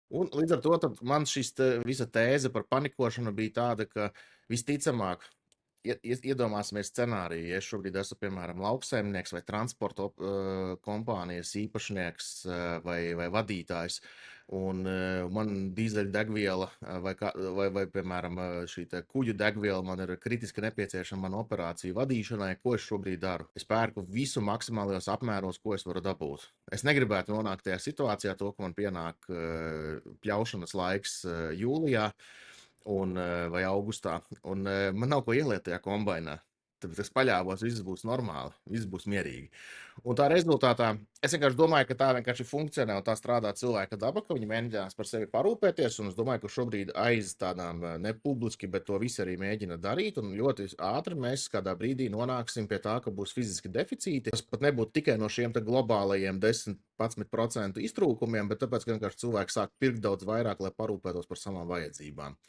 Un līdz ar to tad man visa tēze par panikošanu bija tāda, ka visticamāk, iedomāsimies scenāriju, ja es šobrīd esmu, piemēram, lauksaimnieks vai transporta kompānijas īpašnieks vai vadītājs, un man dīzeļdegviela vai, piemēram, šī te kuģu degviela man ir kritiski nepieciešama manu operāciju vadīšanai, ko es šobrīd daru? Es pērku visu maksimālajos apmēros, ko es varu dabūt. Es negribētu nonākt tajā situācijā, ka man pienāk pļaušanas laiks jūlijā, vai augustā, un man nav ko ieliet tajā kombainā. Tad es paļāvos, viss būs normāli, viss būs mierīgi. Un tā rezultātā es vienkārši domāju, ka tā vienkārši funkcionē un tā strādā cilvēka daba, ka viņi mēģinās par sevi parūpēties. Un es domāju, ka šobrīd aiz tādām nepubliski, bet to visi arī mēģina darīt. Un ļoti ātri mēs kādā brīdī nonāksim pie tā, ka būs fiziski deficīti. Tas pat nebūtu tikai no šiem globālajiem 10-11% iztrūkumiem, bet tāpēc, ka vienkārši cilvēki sāk pirkt daudz vairāk, lai parūpētos par savām vajadzībām.